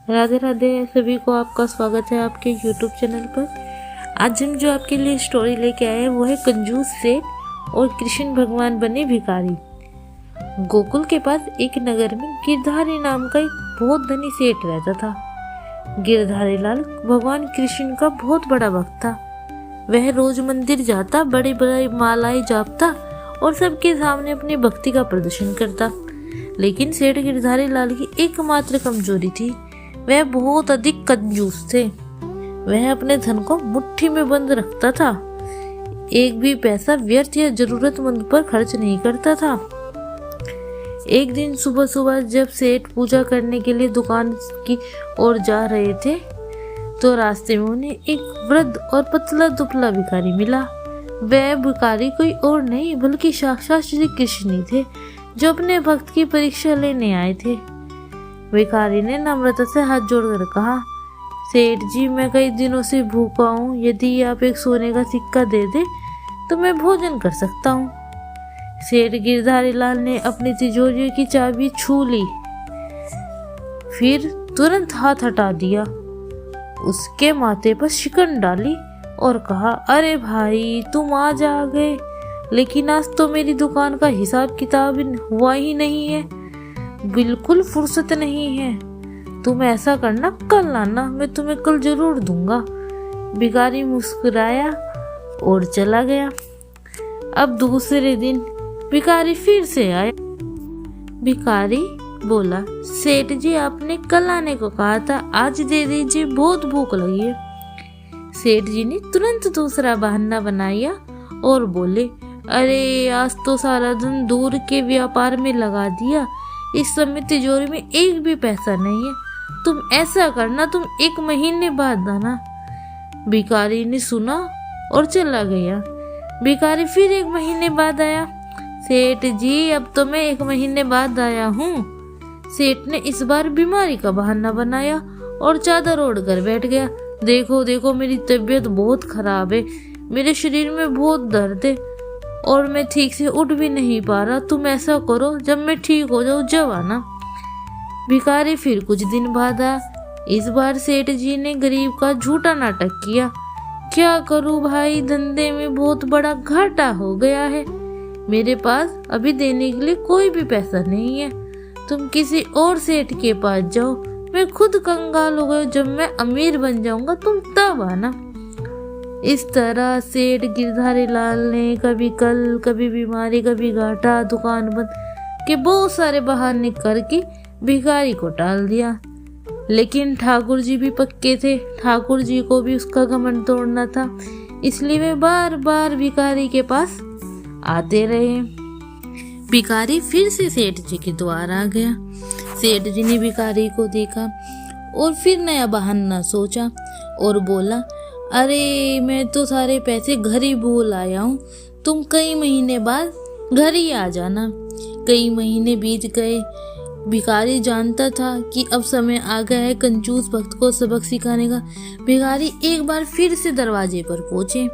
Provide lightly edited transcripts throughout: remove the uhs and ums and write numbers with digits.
राधे राधे सभी को, आपका स्वागत है आपके YouTube चैनल पर। आज हम जो आपके लिए स्टोरी लेके आए हैं वो है कंजूस सेठ और कृष्ण भगवान बने भिखारी। गोकुल के पास एक नगर में गिरधारी नाम का एक बहुत धनी सेठ रहता था। गिरधारी लाल भगवान कृष्ण का बहुत बड़ा भक्त था। वह रोज मंदिर जाता, बड़ी बड़ी मालाएं जापता और सबके सामने अपनी भक्ति का प्रदर्शन करता। लेकिन सेठ गिरधारी लाल की एकमात्र कमजोरी थी, वह बहुत अधिक कंजूस थे। वह अपने धन को मुट्ठी में बंद रखता था, एक भी पैसा व्यर्थ या जरूरतमंद पर खर्च नहीं करता था। एक दिन सुबह सुबह जब सेठ पूजा करने के लिए दुकान की ओर जा रहे थे तो रास्ते में उन्हें एक वृद्ध और पतला दुबला भिखारी मिला। वह भिखारी कोई और नहीं बल्कि साक्षात श्री कृष्ण ही थे, जो अपने भक्त की परीक्षा लेने आए थे। भिखारी ने नम्रता से हाथ जोड़कर कहा, सेठ जी, मैं कई दिनों से भूखा हूँ, यदि आप एक सोने का सिक्का दे दे तो मैं भोजन कर सकता हूँ। सेठ गिरधारी लाल ने अपनी तिजोरी की चाबी छू ली, फिर तुरंत हाथ हटा दिया, उसके माथे पर शिकन डाली और कहा, अरे भाई, तुम आज आ गए, लेकिन आज तो मेरी दुकान का हिसाब किताब हुआ ही नहीं है, बिल्कुल फुर्सत नहीं है। तुम ऐसा करना, कल लाना, मैं तुम्हें कल जरूर दूंगा। भिखारी मुस्कुराया और चला गया। अब दूसरे दिन भिखारी फिर से आया। भिखारी बोला, सेठ जी, आपने कल आने को कहा था, आज दे दीजिए, बहुत भूख लगी है। सेठ जी ने तुरंत दूसरा बहाना बनाया और बोले, अरे आज तो सारा दिन दूर के व्यापार में लगा दिया, इस समय तिजोरी में एक भी पैसा नहीं है। तुम ऐसा करना, तुम 1 महीने बाद आना। भिखारी ने सुना और चला गया। भिखारी फिर 1 महीने बाद आया। सेठ जी, अब तो मैं 1 महीने बाद आया हूँ। सेठ ने इस बार बीमारी का बहाना बनाया और चादर ओढ़ कर बैठ गया। देखो देखो, मेरी तबीयत बहुत खराब है, मेरे शरीर में बहुत दर्द है और मैं ठीक से उठ भी नहीं पा रहा। तुम ऐसा करो, जब मैं ठीक हो जाऊं जब आना। भिखारी फिर कुछ दिन बाद आया। इस बार सेठ जी ने गरीब का झूठा नाटक किया। क्या करूं भाई, धंधे में बहुत बड़ा घाटा हो गया है, मेरे पास अभी देने के लिए कोई भी पैसा नहीं है। तुम किसी और सेठ के पास जाओ, मैं खुद कंगाल हो गया, जब मैं अमीर बन जाऊंगा तुम तब आना। इस तरह सेठ गिरधारी लाल ने कभी कल, कभी बीमारी, कभी घाटा, दुकान बंद के बहुत सारे बहाने करके भिखारी को टाल दिया। लेकिन ठाकुर जी भी पक्के थे, ठाकुर जी को भी उसका घमंड तोड़ना था, इसलिए वे बार बार भिखारी के पास आते रहे। भिखारी फिर से सेठ जी के द्वार आ गया। सेठ जी ने भिखारी को देखा और फिर नया बहाना सोचा और बोला, अरे मैं तो सारे पैसे घर ही भूल आया हूँ, तुम कई महीने बाद घर ही आ जाना। कई महीने बीत गए। भिखारी जानता था कि अब समय आ गया है कंजूस भक्त को सबक सिखाने का। भिखारी एक बार फिर से दरवाजे पर पहुंचे।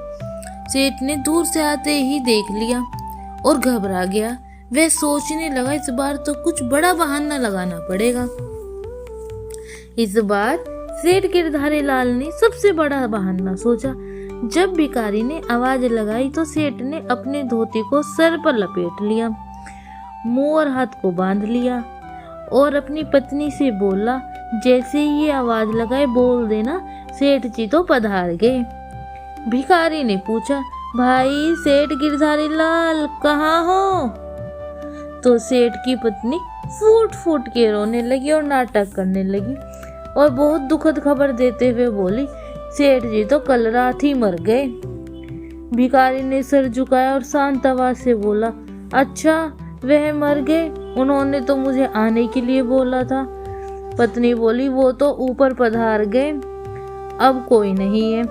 सेठ ने दूर से आते ही देख लिया और घबरा गया। वह सोचने लगा, इस बार तो कुछ बड़ा बहाना लगाना पड़ेगा। इस बार सेठ गिरधारी लाल ने सबसे बड़ा बहाना सोचा। जब भिखारी ने आवाज लगाई तो सेठ ने अपने धोती को सर पर लपेट लिया, मुंह और हाथ को बांध लिया और अपनी पत्नी से बोला, जैसे ही ये आवाज लगाए बोल देना, सेठ जी तो पधार गए। भिखारी ने पूछा, भाई सेठ गिरधारी लाल कहाँ हो? तो सेठ की पत्नी फूट फूट के रोने लगी और नाटक करने लगी और बहुत दुखद खबर देते हुए बोली, सेठ जी तो कल रात ही मर गए। भिखारी ने सर झुकाया और शांत आवाज से बोला, अच्छा, वह मर गए? उन्होंने तो मुझे आने के लिए बोला था। पत्नी बोली, वो तो ऊपर पधार गए, अब कोई नहीं है।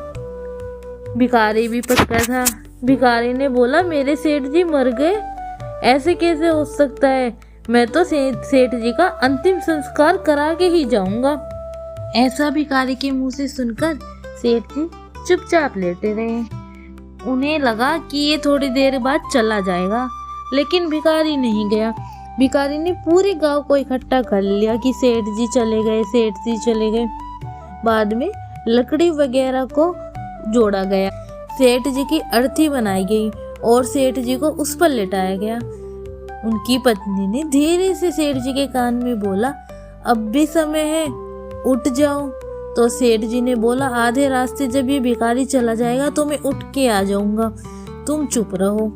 भिखारी भी पक्का था। भिखारी ने बोला, मेरे सेठ जी मर गए? ऐसे कैसे हो सकता है? मैं तो सेठ जी का अंतिम संस्कार करा के ही जाऊंगा। ऐसा भिखारी के मुंह से सुनकर सेठ जी चुपचाप लेटे रहे। उन्हें लगा कि ये थोड़ी देर बाद चला जाएगा, लेकिन भिखारी नहीं गया। भिखारी ने पूरे गांव को इकट्ठा कर लिया कि सेठ जी चले गए, सेठ जी चले गए। बाद में लकड़ी वगैरह को जोड़ा गया, सेठ जी की अर्थी बनाई गई और सेठ जी को उस पर लेटाया गया। उनकी पत्नी ने धीरे से सेठ जी के कान में बोला, अब भी समय है, उठ जाओ। तो सेठ जी ने बोला, आधे रास्ते जब ये भिखारी चला जाएगा तो मैं उठ के आ जाऊंगा, तुम चुप रहो।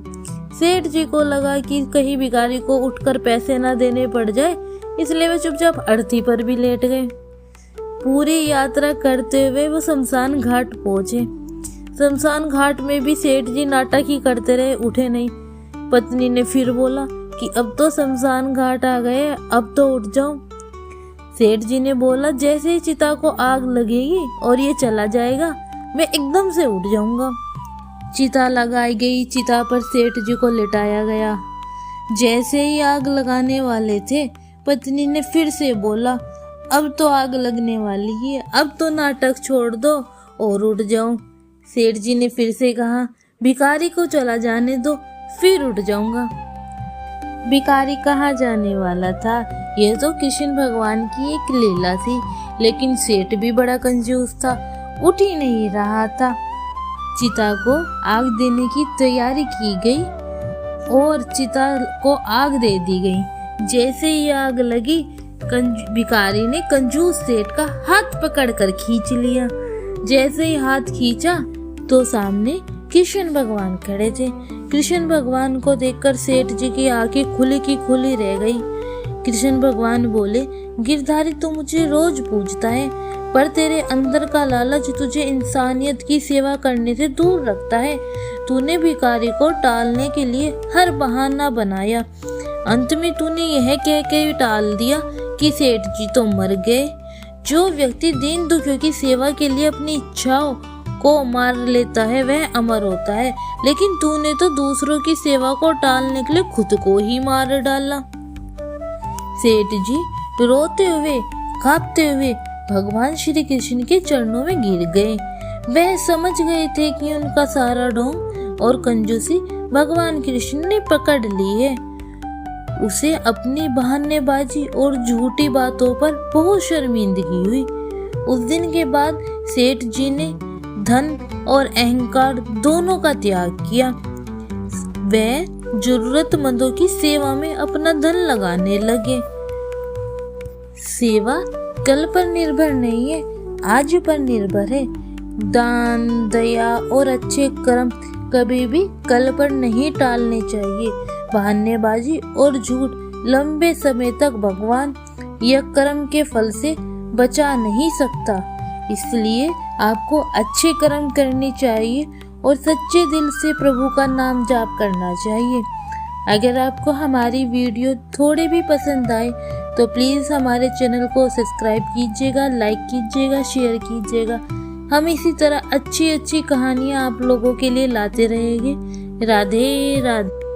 सेठ जी को लगा कि कहीं भिखारी को उठकर पैसे ना देने पड़ जाए, इसलिए वे चुपचाप अर्थी पर भी लेट गए। पूरी यात्रा करते हुए वो शमशान घाट पहुंचे। शमशान घाट में भी सेठ जी नाटक ही करते रहे, उठे नहीं। पत्नी ने फिर बोला कि अब तो शमशान घाट आ गए, अब तो उठ जाओ। सेठ जी ने बोला, जैसे ही चिता को आग लगेगी और ये चला जाएगा, मैं एकदम से उठ जाऊंगा। चिता लगाई गई, चिता पर सेठ जी को लेटाया गया। जैसे ही आग लगाने वाले थे, पत्नी ने फिर से बोला, अब तो आग लगने वाली है, अब तो नाटक छोड़ दो और उठ जाओ। सेठ जी ने फिर से कहा, भिखारी को चला जाने दो, फिर उठ जाऊंगा। भिखारी कहाँ जाने वाला था, यह तो कृष्ण भगवान की एक लीला थी, लेकिन सेठ भी बड़ा कंजूस था, उठ ही नहीं रहा था। चिता को आग देने की तैयारी की गई और चिता को आग दे दी गई। जैसे ही आग लगी, भिखारी ने कंजूस सेठ का हाथ पकड़कर खींच लिया। जैसे ही हाथ खींचा तो सामने कृष्ण भगवान खड़े थे। कृष्ण भगवान को देखकर सेठ जी की आंखें खुली की खुली रह गई। कृष्ण भगवान बोले, गिरधारी तू मुझे रोज पूछता है, पर तेरे अंदर का लालच तुझे इंसानियत की सेवा करने से दूर रखता है। तूने भिखारी को टालने के लिए हर बहाना बनाया, अंत में तूने यह कह के टाल दिया कि सेठ जी तो मर गए। जो व्यक्ति दीन दुखियों की सेवा के लिए अपनी इच्छाओं को मार लेता है वह अमर होता है, लेकिन तूने तो दूसरों की सेवा को टालने के लिए खुद को ही मार डाला। सेठ जी रोते हुए कांपते हुए भगवान श्री कृष्ण के चरणों में गिर गए। वह समझ गए थे कि उनका सारा ढोंग और कंजूसी भगवान कृष्ण ने पकड़ ली है। उसे अपनी बहानेबाजी और झूठी बातों पर बहुत शर्मिंदगी हुई। उस दिन के बाद सेठ जी ने धन और अहंकार दोनों का त्याग किया। वह जरूरतमंदों की सेवा में अपना धन लगाने लगे। सेवा कल पर निर्भर नहीं है, आज पर निर्भर है। दान, दया और अच्छे कर्म कभी भी कल पर नहीं टालने चाहिए। बहानेबाजी और झूठ लंबे समय तक भगवान या कर्म के फल से बचा नहीं सकता। इसलिए आपको अच्छे कर्म करने चाहिए और सच्चे दिल से प्रभु का नाम जाप करना चाहिए। अगर आपको हमारी वीडियो थोड़े भी पसंद आए तो प्लीज़ हमारे चैनल को सब्सक्राइब कीजिएगा, लाइक कीजिएगा, शेयर कीजिएगा। हम इसी तरह अच्छी अच्छी कहानियाँ आप लोगों के लिए लाते रहेंगे। राधे राधे।